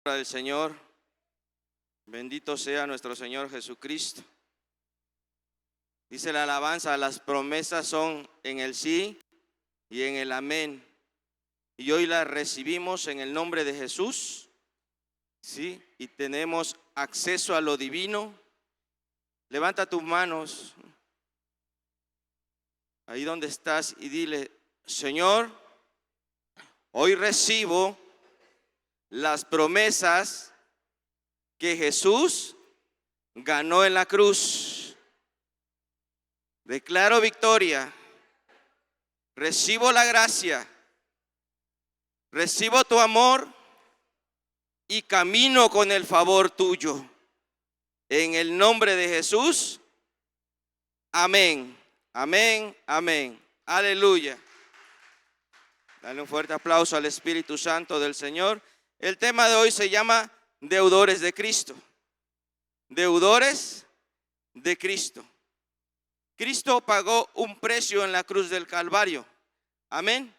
Del Señor, bendito sea nuestro Señor Jesucristo. Dice la alabanza: las promesas son en el sí y en el amén, y hoy las recibimos en el nombre de Jesús, sí, y tenemos acceso a lo divino. Levanta tus manos ahí donde estás y dile: Señor, hoy recibo las promesas que Jesús ganó en la cruz. Declaro victoria, recibo la gracia, recibo tu amor y camino con el favor tuyo. En el nombre de Jesús, amén, amén, amén. Aleluya. Dale un fuerte aplauso al Espíritu Santo del Señor. El tema de hoy se llama deudores de Cristo. Deudores de Cristo. Cristo pagó un precio en la cruz del Calvario. Amén.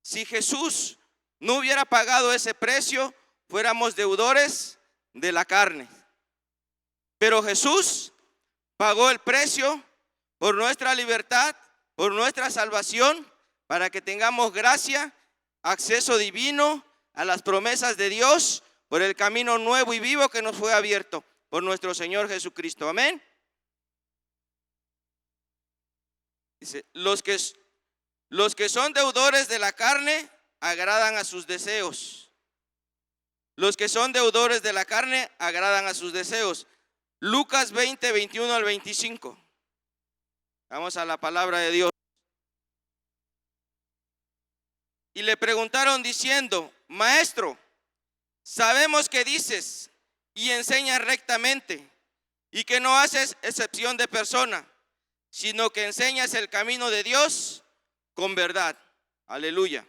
Si Jesús no hubiera pagado ese precio, fuéramos deudores de la carne. Pero Jesús pagó el precio por nuestra libertad, por nuestra salvación, para que tengamos gracia, acceso divino a las promesas de Dios, por el camino nuevo y vivo que nos fue abierto por nuestro Señor Jesucristo. Amén. Dice: los que son deudores de la carne agradan a sus deseos. Los que son deudores de la carne agradan a sus deseos. Lucas 20, 21 al 25. Vamos a la palabra de Dios. Y le preguntaron diciendo: Maestro, sabemos que dices y enseñas rectamente, y que no haces excepción de persona, sino que enseñas el camino de Dios con verdad. Aleluya.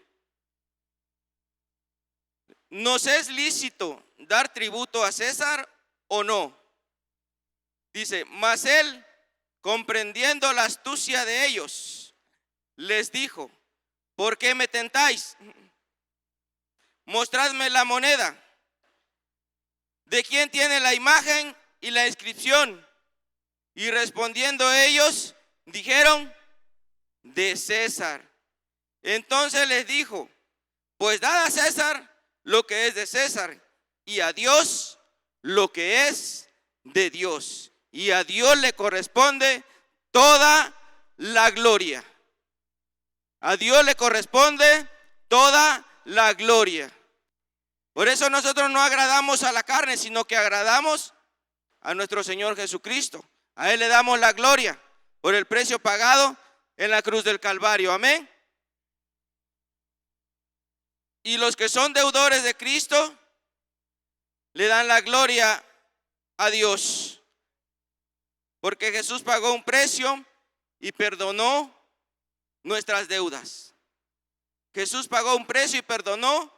¿Nos es lícito dar tributo a César o no? Dice: mas él, comprendiendo la astucia de ellos, les dijo: ¿por qué me tentáis? Mostradme la moneda. ¿De quién tiene la imagen y la inscripción? Y respondiendo ellos, dijeron: de César. Entonces les dijo: pues dad a César lo que es de César, y a Dios lo que es de Dios. Y a Dios le corresponde toda la gloria. A Dios le corresponde toda la gloria. Por eso nosotros no agradamos a la carne, sino que agradamos a nuestro Señor Jesucristo. A Él le damos la gloria por el precio pagado en la cruz del Calvario. Amén. Y los que son deudores de Cristo le dan la gloria a Dios, porque Jesús pagó un precio y perdonó nuestras deudas. Jesús pagó un precio y perdonó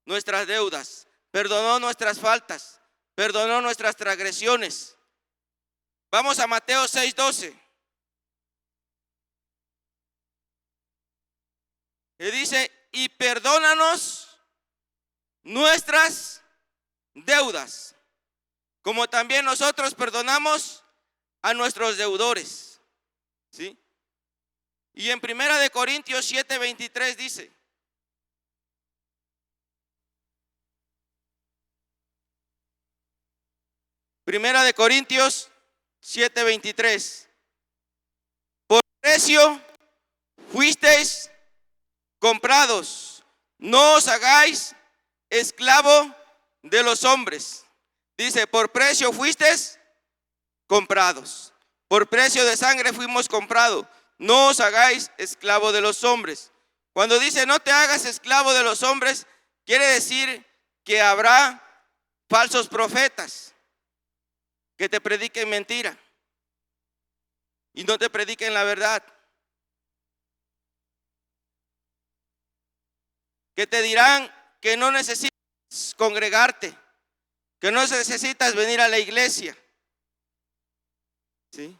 nuestras deudas, perdonó nuestras faltas, perdonó nuestras transgresiones. Vamos a Mateo 6:12. Y dice: y perdónanos nuestras deudas, como también nosotros perdonamos a nuestros deudores. ¿Sí? Y en 1 Corintios 7:23 dice: Primera de Corintios 7:23, por precio fuisteis comprados, no os hagáis esclavo de los hombres. Dice: por precio fuisteis comprados, por precio de sangre fuimos comprados, no os hagáis esclavo de los hombres. Cuando dice no te hagas esclavo de los hombres, quiere decir que habrá falsos profetas que te prediquen mentira y no te prediquen la verdad, que te dirán que no necesitas congregarte, que no necesitas venir a la iglesia, ¿sí?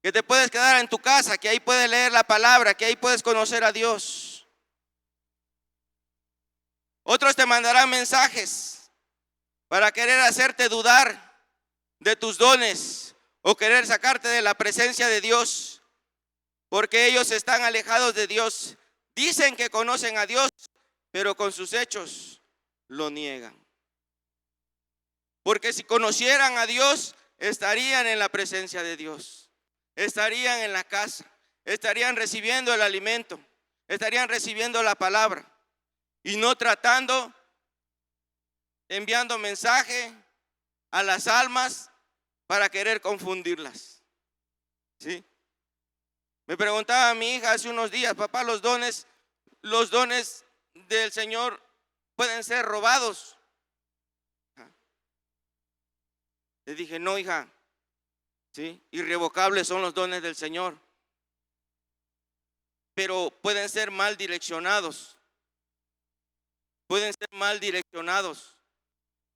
Que te puedes quedar en tu casa, que ahí puedes leer la palabra, que ahí puedes conocer a Dios. Otros te mandarán mensajes para querer hacerte dudar de tus dones o querer sacarte de la presencia de Dios, porque ellos están alejados de Dios. Dicen que conocen a Dios, pero con sus hechos lo niegan. Porque si conocieran a Dios, estarían en la presencia de Dios, estarían en la casa, estarían recibiendo el alimento, estarían recibiendo la palabra y no tratando, enviando mensaje a las almas para querer confundirlas. ¿Sí? Me preguntaba mi hija hace unos días: papá, los dones del Señor pueden ser robados. Le dije: no, hija, ¿sí? Irrevocables son los dones del Señor, pero pueden ser mal direccionados. Pueden ser mal direccionados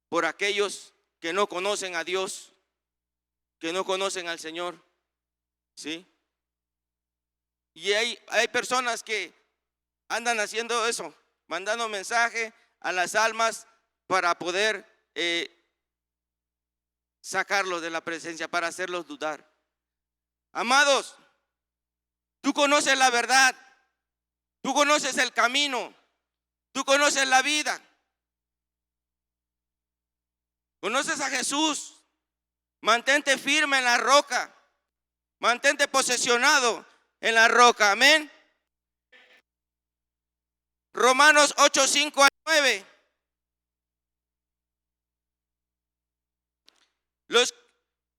por aquellos que no conocen a Dios, que no conocen al Señor. ¿Sí? Y hay personas que andan haciendo eso, mandando mensaje a las almas para poder sacarlos de la presencia, para hacerlos dudar. Amados, tú conoces la verdad, tú conoces el camino, tú conoces la vida, conoces a Jesús. Mantente firme en la roca, mantente posesionado en la roca. Amén. Romanos 8, 5 al 9.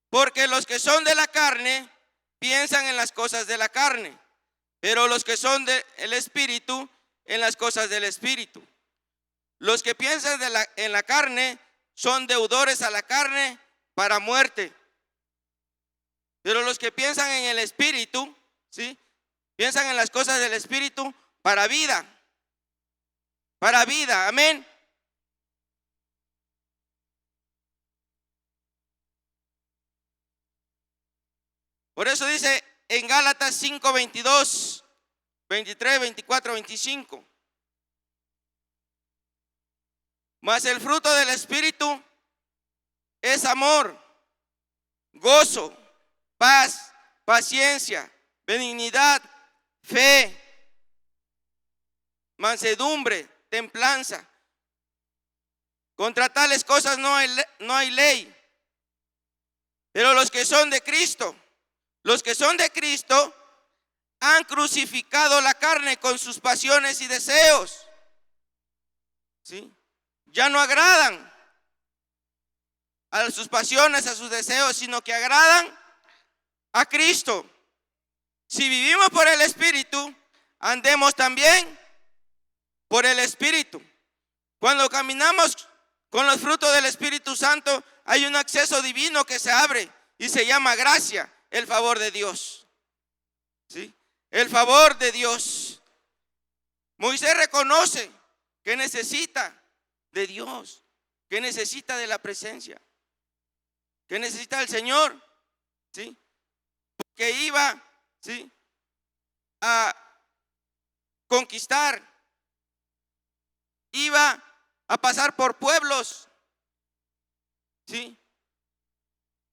Porque los que son de la carne piensan en las cosas de la carne, pero los que son del Espíritu en las cosas del Espíritu. Los que piensan en la carne son deudores a la carne para muerte, pero los que piensan en el Espíritu, ¿sí?, piensan en las cosas del Espíritu para vida. Para vida, amén. Por eso dice en Gálatas 5, 22, 23, 24, 25. Mas el fruto del Espíritu es amor, gozo, paz, paciencia, benignidad, fe, mansedumbre, templanza. Contra tales cosas no hay ley. Pero los que son de Cristo, han crucificado la carne con sus pasiones y deseos. ¿Sí? Ya no agradan a sus pasiones, a sus deseos, sino que agradan a Cristo. Si vivimos por el Espíritu, andemos también por el Espíritu. Cuando caminamos con los frutos del Espíritu Santo, hay un acceso divino que se abre y se llama gracia, el favor de Dios. ¿Sí? El favor de Dios. Moisés reconoce que necesita de Dios, que necesita de la presencia, que necesita del Señor. ¿Sí? Porque iba, ¿sí?, a conquistar, iba a pasar por pueblos. ¿Sí?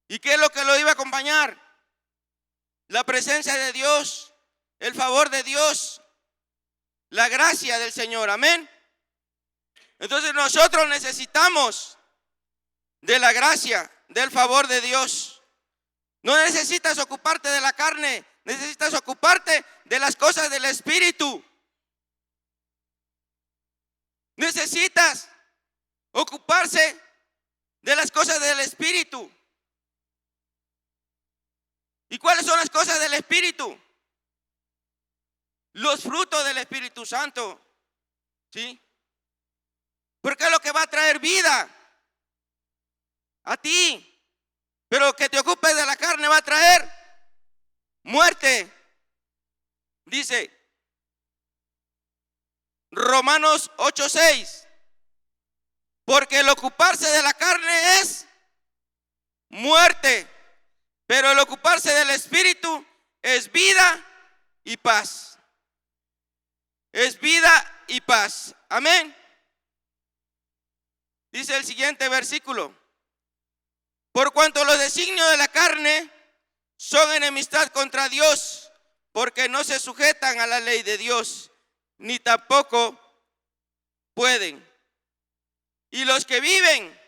¿Y qué es lo que lo iba a acompañar? La presencia de Dios, el favor de Dios, la gracia del Señor. Amén. Entonces nosotros necesitamos de la gracia, del favor de Dios. No necesitas ocuparte de la carne, necesitas ocuparte de las cosas del Espíritu. Necesitas ocuparse de las cosas del Espíritu. ¿Y cuáles son las cosas del Espíritu? Los frutos del Espíritu Santo. ¿Sí? Porque es lo que va a traer vida a ti. Pero que te ocupes de la carne va a traer muerte. Dice Romanos 8:6. Porque el ocuparse de la carne es muerte, pero el ocuparse del Espíritu es vida y paz. Es vida y paz. Amén. Dice el siguiente versículo: por cuanto los designios de la carne son enemistad contra Dios, porque no se sujetan a la ley de Dios, ni tampoco pueden. Y los que viven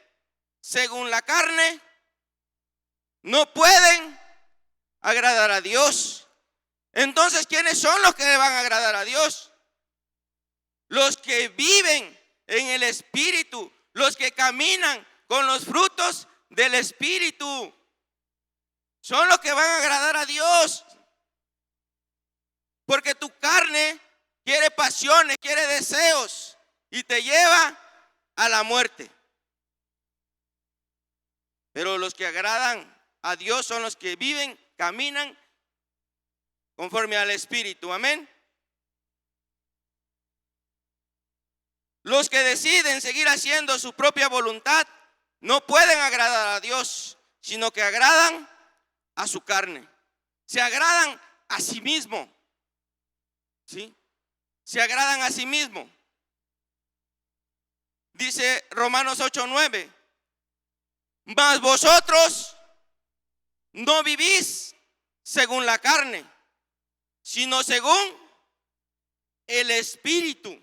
según la carne no pueden agradar a Dios. Entonces, ¿quiénes son los que le van a agradar a Dios? Los que viven en el Espíritu, los que caminan con los frutos del Espíritu, son los que van a agradar a Dios. Porque tu carne quiere pasiones, quiere deseos y te lleva a la muerte. Pero los que agradan a Dios son los que viven, caminan conforme al Espíritu. Amén. Los que deciden seguir haciendo su propia voluntad no pueden agradar a Dios, sino que agradan a su carne. Se agradan a sí mismo. ¿Sí? Se agradan a sí mismo. Dice Romanos 8:9: mas vosotros no vivís según la carne, sino según el Espíritu.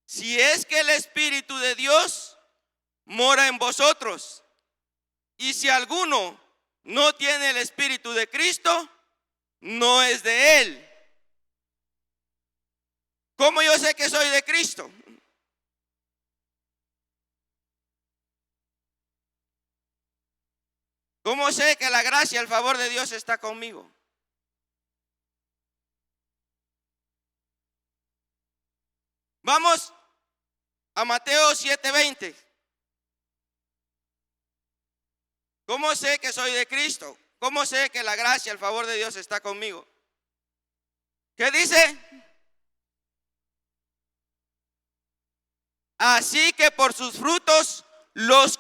Si es que el Espíritu de Dios mora en vosotros. Y si alguno no tiene el Espíritu de Cristo, no es de Él. ¿Cómo yo sé que soy de Cristo? ¿Cómo sé que la gracia, el favor de Dios está conmigo? Vamos a Mateo 7:20. ¿Cómo sé que soy de Cristo? ¿Cómo sé que la gracia, el favor de Dios está conmigo? ¿Qué dice? Así que por sus frutos los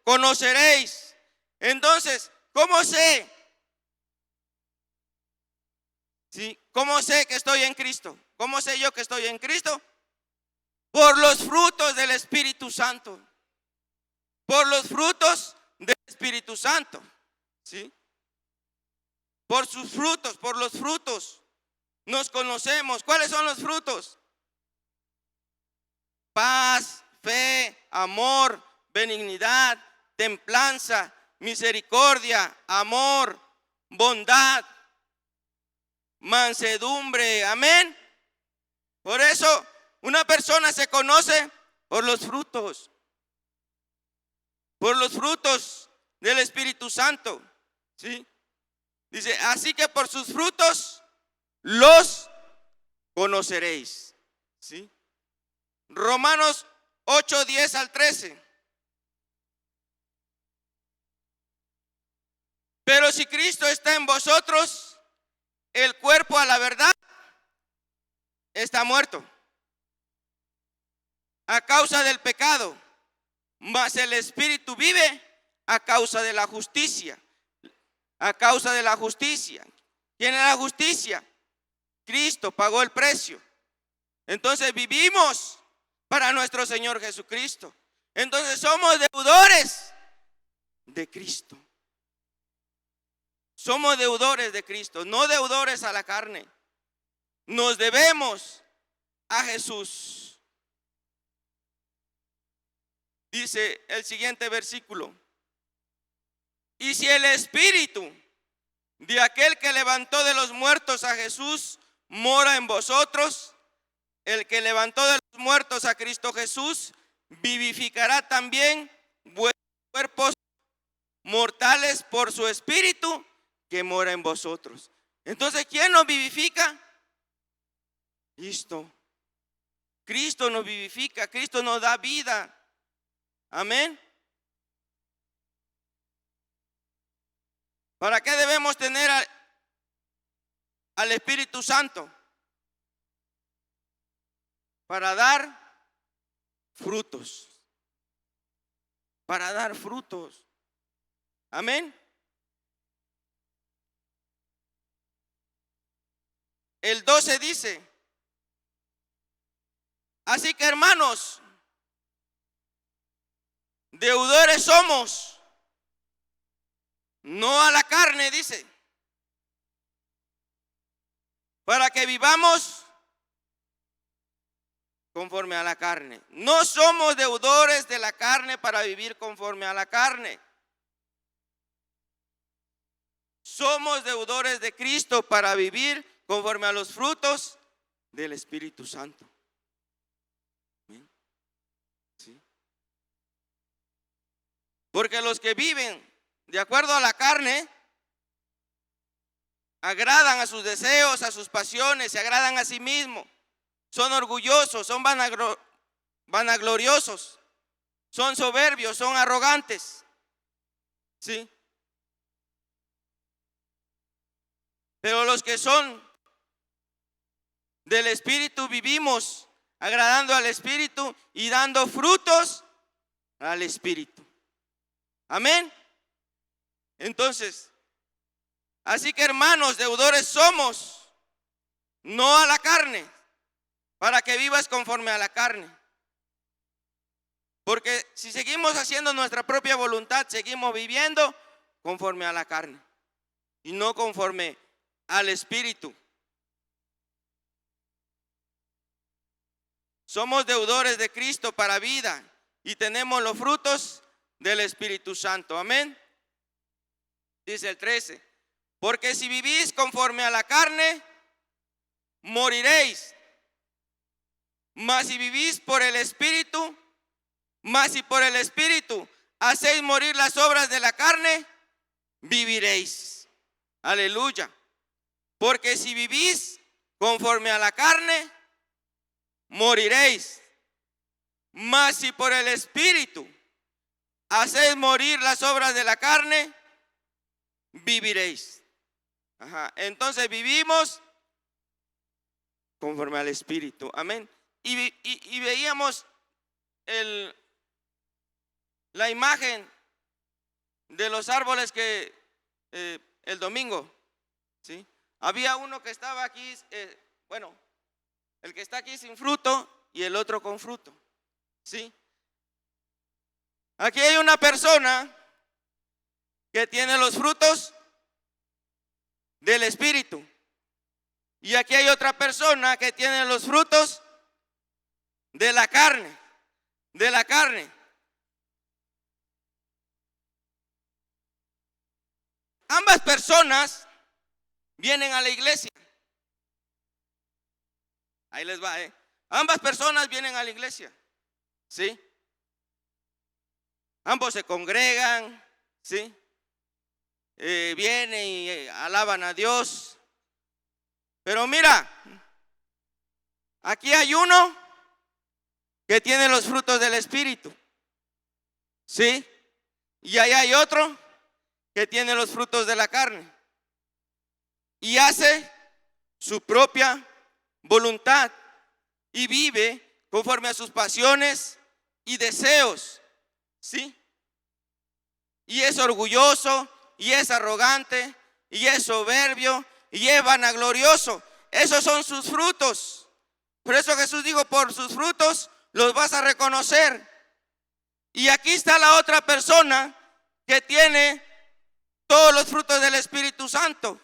conoceréis. Entonces, ¿cómo sé? ¿Sí? ¿Cómo sé que estoy en Cristo? ¿Cómo sé yo que estoy en Cristo? Por los frutos del Espíritu Santo. Por los frutos del Espíritu Santo. ¿Sí? Por sus frutos, por los frutos nos conocemos. ¿Cuáles son los frutos? Paz, fe, amor, benignidad, templanza, misericordia, amor, bondad, mansedumbre. Amén. Por eso una persona se conoce por los frutos del Espíritu Santo. ¿Sí? Dice, así que por sus frutos los conoceréis. ¿Sí? Romanos 8:10-13. Pero si Cristo está en vosotros, el cuerpo a la verdad está muerto a causa del pecado, mas el Espíritu vive a causa de la justicia. A causa de la justicia. ¿Quién es la justicia? Cristo pagó el precio. Entonces vivimos para nuestro Señor Jesucristo. Entonces somos deudores de Cristo. Somos deudores de Cristo, no deudores a la carne. Nos debemos a Jesús. Dice el siguiente versículo: y si el Espíritu de aquel que levantó de los muertos a Jesús mora en vosotros, el que levantó de los muertos a Cristo Jesús vivificará también vuestros cuerpos mortales por su Espíritu que mora en vosotros. Entonces, ¿quién nos vivifica? Cristo. Cristo nos vivifica, Cristo nos da vida. Amén. ¿Para qué debemos tener al Espíritu Santo? Para dar frutos. Para dar frutos. Amén. El 12 dice: así que hermanos, deudores somos, no a la carne, dice, para que vivamos conforme a la carne. No somos deudores de la carne para vivir conforme a la carne. Somos deudores de Cristo para vivir conforme a los frutos del Espíritu Santo. ¿Sí? Porque los que viven de acuerdo a la carne agradan a sus deseos, a sus pasiones, se agradan a sí mismos, son orgullosos, son vanagloriosos, son soberbios, son arrogantes. ¿Sí? Pero los que son del Espíritu vivimos agradando al Espíritu y dando frutos al Espíritu. Amén. Entonces, así que hermanos, deudores somos, no a la carne, para que vivas conforme a la carne. Porque si seguimos haciendo nuestra propia voluntad, seguimos viviendo conforme a la carne y no conforme al Espíritu. Somos deudores de Cristo para vida y tenemos los frutos del Espíritu Santo. Amén. Dice el 13, porque si vivís conforme a la carne, moriréis. Mas si vivís por el Espíritu, mas si por el Espíritu hacéis morir las obras de la carne, viviréis. Aleluya. Porque si vivís conforme a la carne, moriréis. Mas si por el Espíritu hacéis morir las obras de la carne, viviréis. Entonces vivimos conforme al Espíritu. Amén. Y veíamos la imagen de los árboles que el domingo, ¿sí? Había uno que estaba aquí, el que está aquí sin fruto y el otro con fruto, ¿sí? Aquí hay una persona que tiene los frutos del Espíritu. Y aquí hay otra persona que tiene los frutos de la carne. De la carne. Ambas personas vienen a la iglesia. Ahí les va, Ambas personas vienen a la iglesia. ¿Sí? Ambos se congregan. ¿Sí? Vienen y alaban a Dios. Pero mira, aquí hay uno que tiene los frutos del Espíritu. ¿Sí? Y ahí hay otro que tiene los frutos de la carne. Y hace su propia voluntad y vive conforme a sus pasiones y deseos. ¿Sí? Y es orgulloso, y es arrogante, y es soberbio, y es vanaglorioso. Esos son sus frutos. Por eso Jesús dijo, por sus frutos los vas a reconocer. Y aquí está la otra persona que tiene todos los frutos del Espíritu Santo.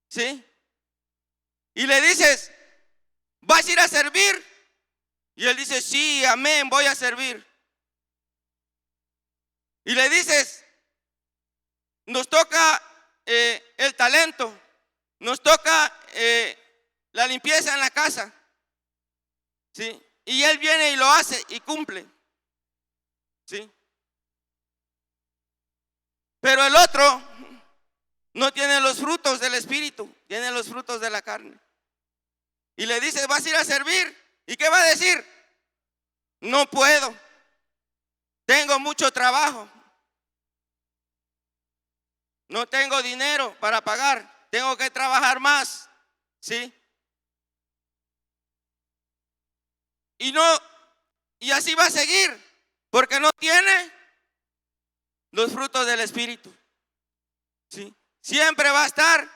¿Sí? Y le dices, ¿vas a ir a servir? Y él dice, sí, amén, voy a servir. Y le dices, nos toca el talento, nos toca la limpieza en la casa. ¿Sí? Y él viene y lo hace y cumple. ¿Sí? Pero el otro no tiene los frutos del Espíritu, tiene los frutos de la carne. Y le dice, ¿vas a ir a servir? ¿Y qué va a decir? No puedo, tengo mucho trabajo, no tengo dinero para pagar, tengo que trabajar más. ¿Sí? Y así va a seguir, porque no tiene los frutos del Espíritu. ¿Sí? Siempre va a estar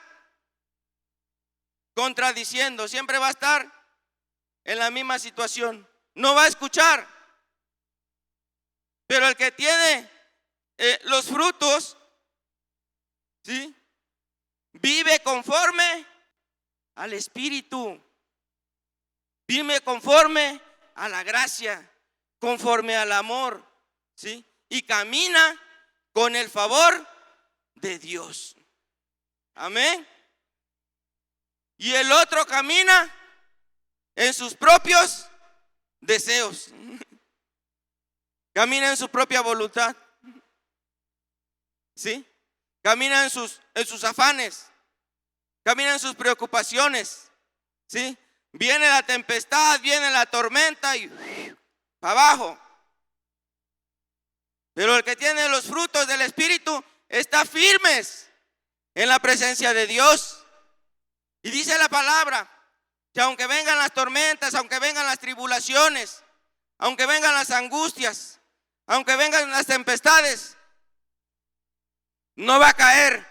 contradiciendo, siempre va a estar en la misma situación. No va a escuchar. Pero el que tiene los frutos, ¿sí?, vive conforme al Espíritu, vive conforme a la gracia, conforme al amor, ¿sí?, y camina con el favor de Dios. Amén. Y el otro camina en sus propios deseos, camina en su propia voluntad, ¿sí? Camina en sus afanes, camina en sus preocupaciones, ¿sí? Viene la tempestad, viene la tormenta y para abajo. Pero el que tiene los frutos del Espíritu está firmes en la presencia de Dios. Y dice la palabra que aunque vengan las tormentas, aunque vengan las tribulaciones, aunque vengan las angustias, aunque vengan las tempestades, no va a caer,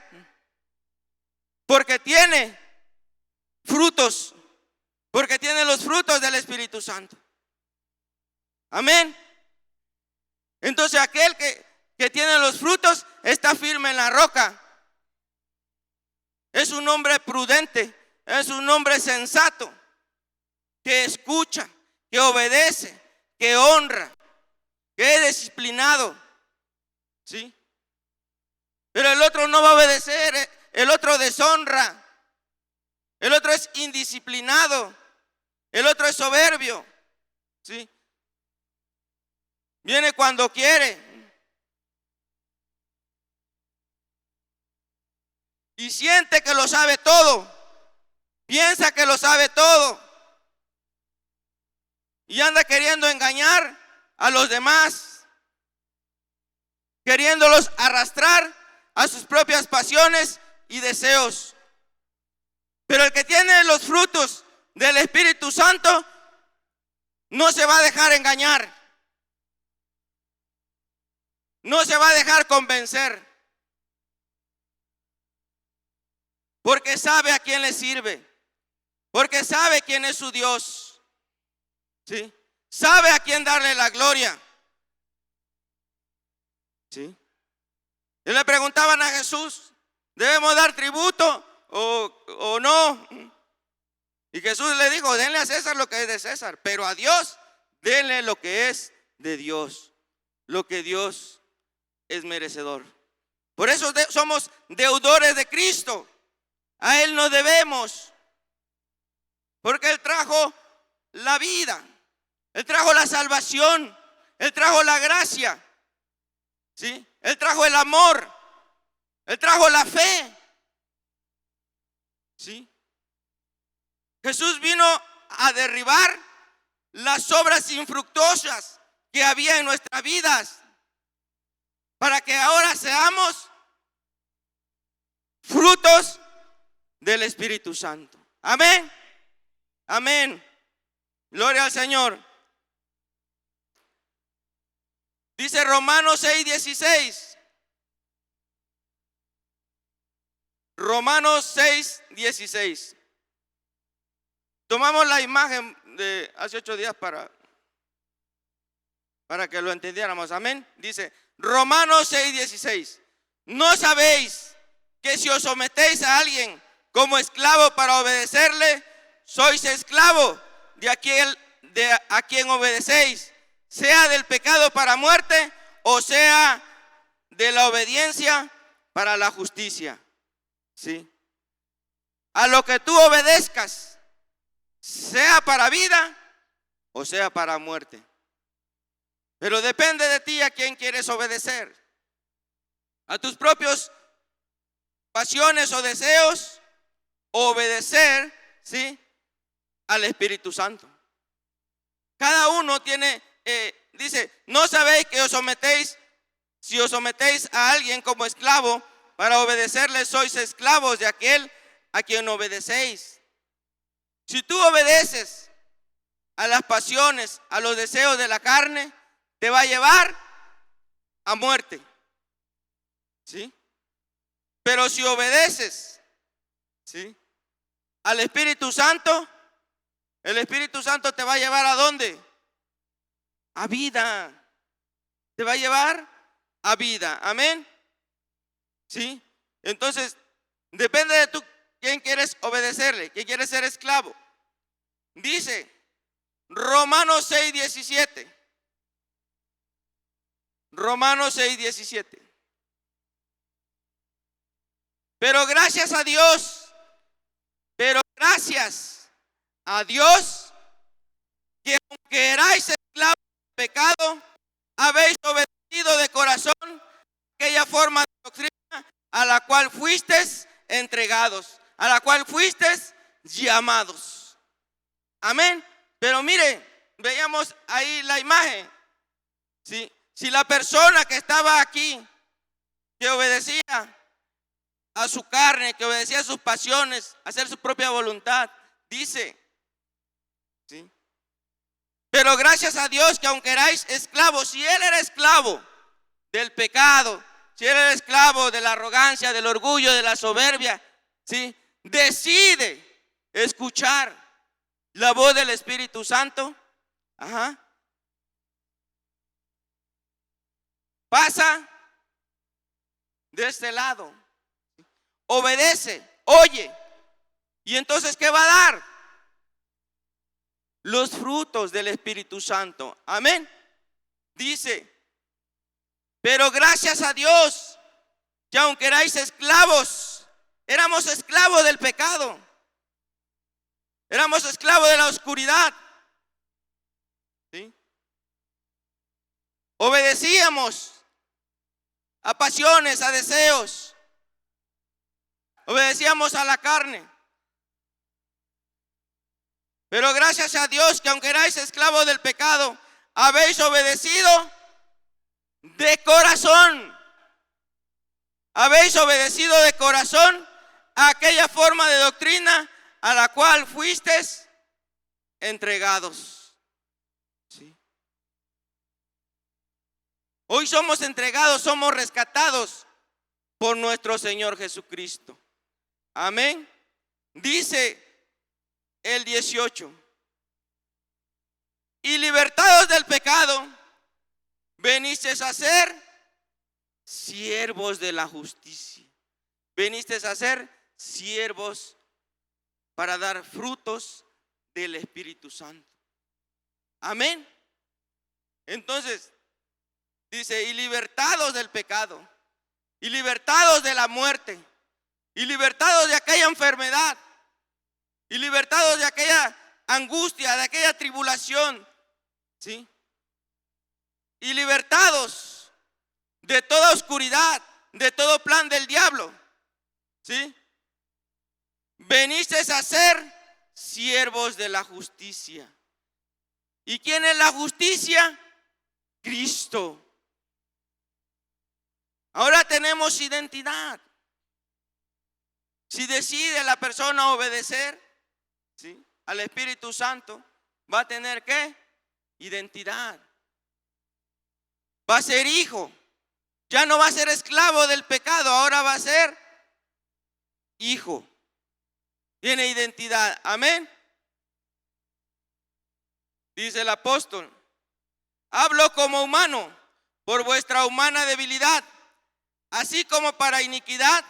porque tiene frutos, porque tiene los frutos del Espíritu Santo. Amén. Entonces aquel que tiene los frutos está firme en la roca. Es un hombre prudente, es un hombre sensato, que escucha, que obedece, que honra, que es disciplinado, ¿sí? Pero el otro no va a obedecer, el otro deshonra, el otro es indisciplinado, el otro es soberbio, ¿sí? Viene cuando quiere y siente que lo sabe todo, piensa que lo sabe todo y anda queriendo engañar a los demás, queriéndolos arrastrar a sus propias pasiones y deseos. Pero el que tiene los frutos del Espíritu Santo no se va a dejar engañar, no se va a dejar convencer, porque sabe a quién le sirve, porque sabe quién es su Dios, ¿sí? Sabe a quién darle la gloria, ¿sí? Y le preguntaban a Jesús, ¿debemos dar tributo o no? Y Jesús le dijo, denle a César lo que es de César, pero a Dios denle lo que es de Dios, lo que Dios es merecedor. Por eso somos deudores de Cristo. A Él nos debemos, porque Él trajo la vida, Él trajo la salvación, Él trajo la gracia, ¿sí? Él trajo el amor, Él trajo la fe, ¿sí? Jesús vino a derribar las obras infructuosas que había en nuestras vidas, para que ahora seamos frutos del Espíritu Santo. Amén. Amén. Gloria al Señor. Dice Romanos 6:16. Romanos 6:16. Tomamos la imagen de hace 8 días para que lo entendiéramos. Amén. Dice Romanos 6:16. ¿No sabéis que si os sometéis a alguien como esclavo para obedecerle, sois esclavo de a quien obedecéis, sea del pecado para muerte o sea de la obediencia para la justicia? ¿Sí? A lo que tú obedezcas, sea para vida o sea para muerte. Pero depende de ti a quién quieres obedecer. A tus propios pasiones o deseos, o obedecer, ¿sí?, al Espíritu Santo. Cada uno tiene, dice, ¿no sabéis que si os sometéis a alguien como esclavo para obedecerle, sois esclavos de aquel a quien obedecéis? Si tú obedeces a las pasiones, a los deseos de la carne, te va a llevar a muerte, ¿sí? Pero si obedeces, ¿sí?, al Espíritu Santo, el Espíritu Santo te va a llevar ¿a dónde? A vida. te va a llevar a vida. Amén. ¿Sí? Entonces, depende de tú quién quieres obedecerle, quién quieres ser esclavo. Dice Romanos 6:17. Romanos 6:17. Pero gracias a Dios, que aunque erais esclavos del pecado, habéis obedecido de corazón aquella forma de doctrina a la cual fuisteis entregados, a la cual fuisteis llamados. Amén. Pero mire, veíamos ahí la imagen. ¿Sí? Si la persona que estaba aquí, que obedecía a su carne, que obedecía a sus pasiones, a hacer su propia voluntad, dice, ¿sí? Pero gracias a Dios que aunque erais esclavos, si él era esclavo del pecado, si él era esclavo de la arrogancia, del orgullo, de la soberbia, ¿sí? Decide escuchar la voz del Espíritu Santo. Ajá. Pasa de este lado, obedece, oye, y entonces ¿qué va a dar? Los frutos del Espíritu Santo. Amén. Dice, pero gracias a Dios que aunque erais esclavos, éramos esclavos del pecado, éramos esclavos de la oscuridad, ¿sí? Obedecíamos a pasiones, a deseos, obedecíamos a la carne. Pero gracias a Dios que aunque erais esclavos del pecado, habéis obedecido de corazón. Habéis obedecido de corazón a aquella forma de doctrina a la cual fuisteis entregados. ¿Sí? Hoy somos entregados, somos rescatados por nuestro Señor Jesucristo. Amén. Dice el 18. Y libertados del pecado, venisteis a ser siervos de la justicia. Venisteis a ser siervos para dar frutos del Espíritu Santo. Amén. Entonces, dice, y libertados del pecado, y libertados de la muerte, y libertados de aquella enfermedad, y libertados de aquella angustia, de aquella tribulación, ¿sí? Y libertados de toda oscuridad, de todo plan del diablo, ¿sí? Venisteis a ser siervos de la justicia. ¿Y quién es la justicia? Cristo. Ahora tenemos identidad. Si decide la persona obedecer, ¿sí?, al Espíritu Santo, va a tener ¿qué? Identidad. Va a ser hijo. Ya no va a ser esclavo del pecado, ahora va a ser hijo. Tiene identidad. Amén. Dice el apóstol, hablo como humano por vuestra humana debilidad, así como para iniquidad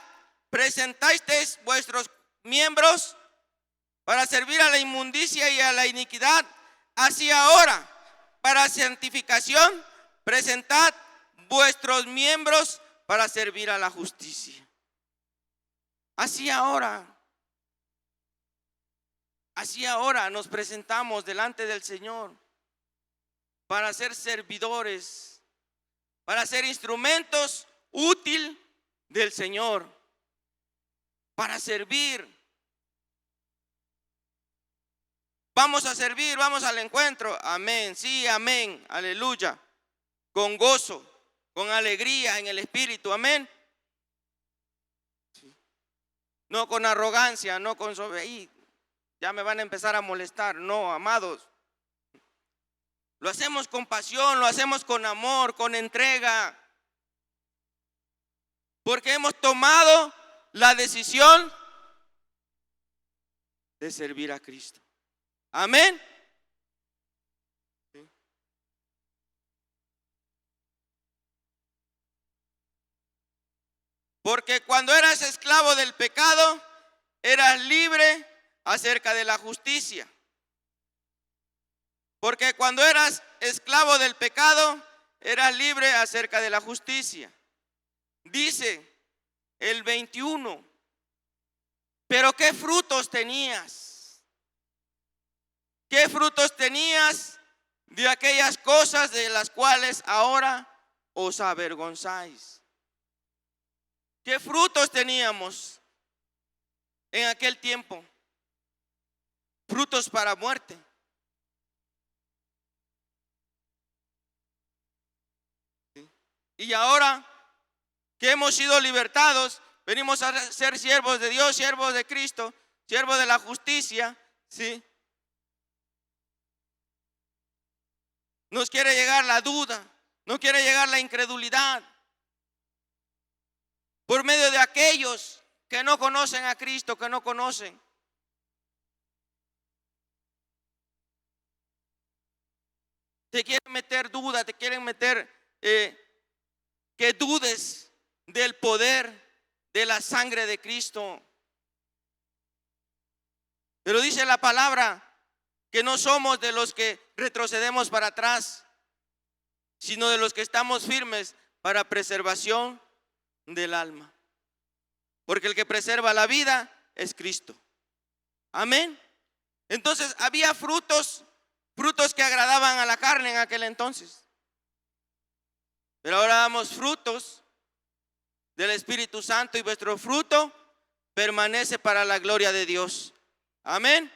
presentasteis vuestros miembros para servir a la inmundicia y a la iniquidad, así ahora para santificación presentad vuestros miembros para servir a la justicia. Así ahora nos presentamos delante del Señor para ser servidores, para ser instrumentos útiles del Señor, para servir. Vamos a servir, vamos al encuentro. Amén, sí, amén, aleluya. Con gozo, con alegría en el Espíritu, amén. Sí. No con arrogancia, no con soberbia. Ya me van a empezar a molestar. No, amados. Lo hacemos con pasión, lo hacemos con amor, con entrega. Porque hemos tomado la decisión de servir a Cristo. Amén. ¿Sí? Porque cuando eras esclavo del pecado, eras libre acerca de la justicia. Porque cuando eras esclavo del pecado, eras libre acerca de la justicia. Dice el 21, pero ¿qué frutos tenías? ¿Qué frutos tenías de aquellas cosas de las cuales ahora os avergonzáis? ¿Qué frutos teníamos en aquel tiempo? Frutos para muerte. Y ahora que hemos sido libertados, venimos a ser siervos de Dios, siervos de Cristo, siervos de la justicia, ¿sí? Nos quiere llegar la duda, no quiere llegar la incredulidad. Por medio de aquellos que no conocen a Cristo, que no conocen. Te quieren meter duda, te quieren meter que dudes del poder de la sangre de Cristo. Pero dice la palabra que no somos de los que retrocedemos para atrás, sino de los que estamos firmes para preservación del alma. Porque el que preserva la vida es Cristo. Amén. Entonces había frutos que agradaban a la carne en aquel entonces. Pero ahora damos frutos del Espíritu Santo y vuestro fruto permanece para la gloria de Dios. Amén.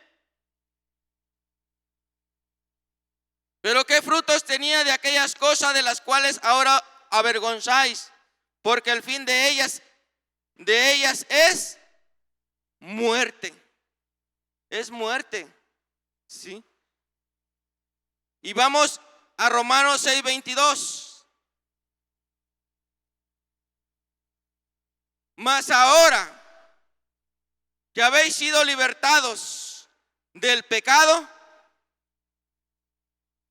Pero ¿qué frutos tenía de aquellas cosas de las cuales ahora avergonzáis? Porque el fin de ellas es muerte. Es muerte. ¿Sí? Y vamos a Romanos 6:22. Mas ahora que habéis sido libertados del pecado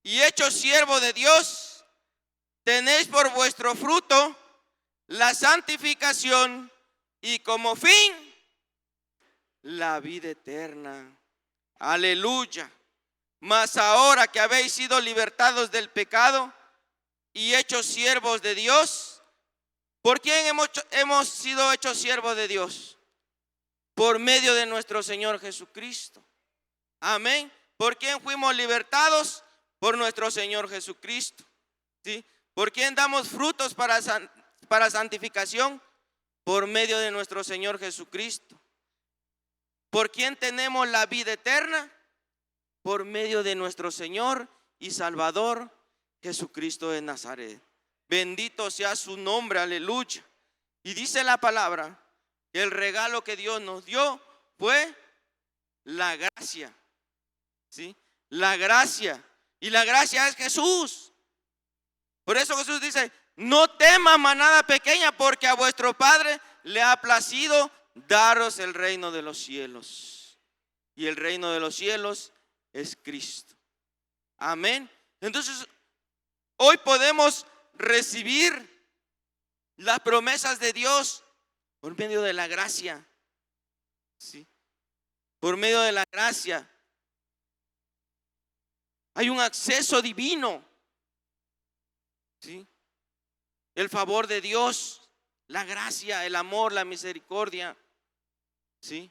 y hechos siervos de Dios, tenéis por vuestro fruto la santificación y como fin la vida eterna. Aleluya. Mas ahora que habéis sido libertados del pecado y hechos siervos de Dios, ¿por quién hemos sido hechos siervos de Dios? Por medio de nuestro Señor Jesucristo. Amén. ¿Por quién fuimos libertados? Por nuestro Señor Jesucristo. ¿Sí? ¿Por quién damos frutos para santificación? Por medio de nuestro Señor Jesucristo. ¿Por quién tenemos la vida eterna? Por medio de nuestro Señor y Salvador Jesucristo de Nazaret. Bendito sea su nombre, aleluya. Y dice la palabra que el regalo que Dios nos dio fue la gracia. ¿Sí? La gracia. Y la gracia es Jesús. Por eso Jesús dice: no temas, manada pequeña, porque a vuestro Padre le ha placido daros el reino de los cielos. Y el reino de los cielos es Cristo. Amén. Entonces, hoy podemos recibir las promesas de Dios por medio de la gracia. ¿Sí? Por medio de la gracia. Hay un acceso divino. ¿Sí? El favor de Dios, la gracia, el amor, la misericordia. ¿Sí?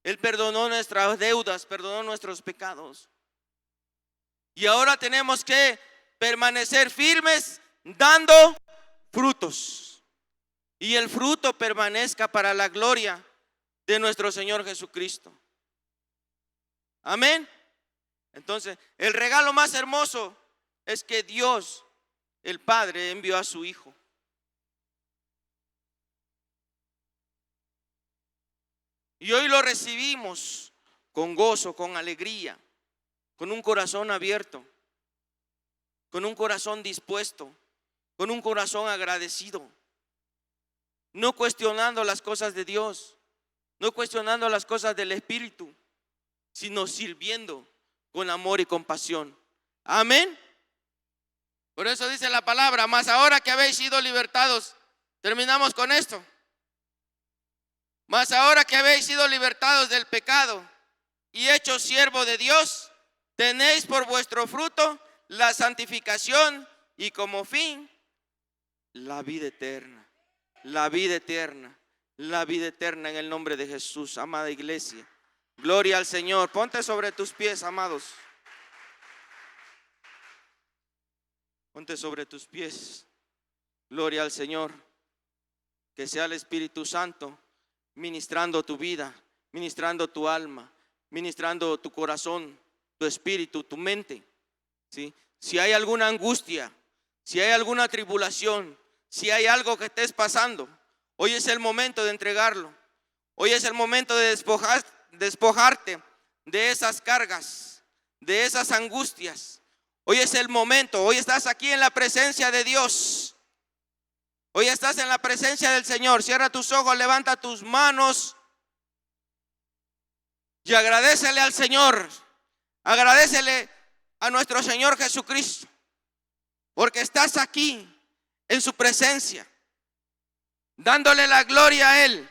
Él perdonó nuestras deudas, perdonó nuestros pecados. Y ahora tenemos que permanecer firmes dando frutos. Y el fruto permanezca para la gloria de nuestro Señor Jesucristo. Amén. Entonces, el regalo más hermoso es que Dios, el Padre, envió a su Hijo. Y hoy lo recibimos con gozo, con alegría, con un corazón abierto, con un corazón dispuesto, con un corazón agradecido, no cuestionando las cosas de Dios, no cuestionando las cosas del Espíritu, sino sirviendo con amor y compasión. Amén. Por eso dice la palabra: mas ahora que habéis sido libertados, terminamos con esto. Mas ahora que habéis sido libertados del pecado y hechos siervos de Dios, tenéis por vuestro fruto la santificación y como fin la vida eterna. La vida eterna. La vida eterna en el nombre de Jesús, amada iglesia. Gloria al Señor. Ponte sobre tus pies, amados. Ponte sobre tus pies. Gloria al Señor. Que sea el Espíritu Santo ministrando tu vida, ministrando tu alma, ministrando tu corazón, tu espíritu, tu mente. ¿Sí? Si hay alguna angustia, si hay alguna tribulación, si hay algo que estés pasando, hoy es el momento de entregarlo. Hoy es el momento de despojarte de esas cargas, de esas angustias. Hoy es el momento. Hoy estás aquí en la presencia de Dios. Hoy estás en la presencia del Señor. Cierra tus ojos, levanta tus manos y agradécele al Señor. Agradécele a nuestro Señor Jesucristo, porque estás aquí en su presencia, dándole la gloria a Él.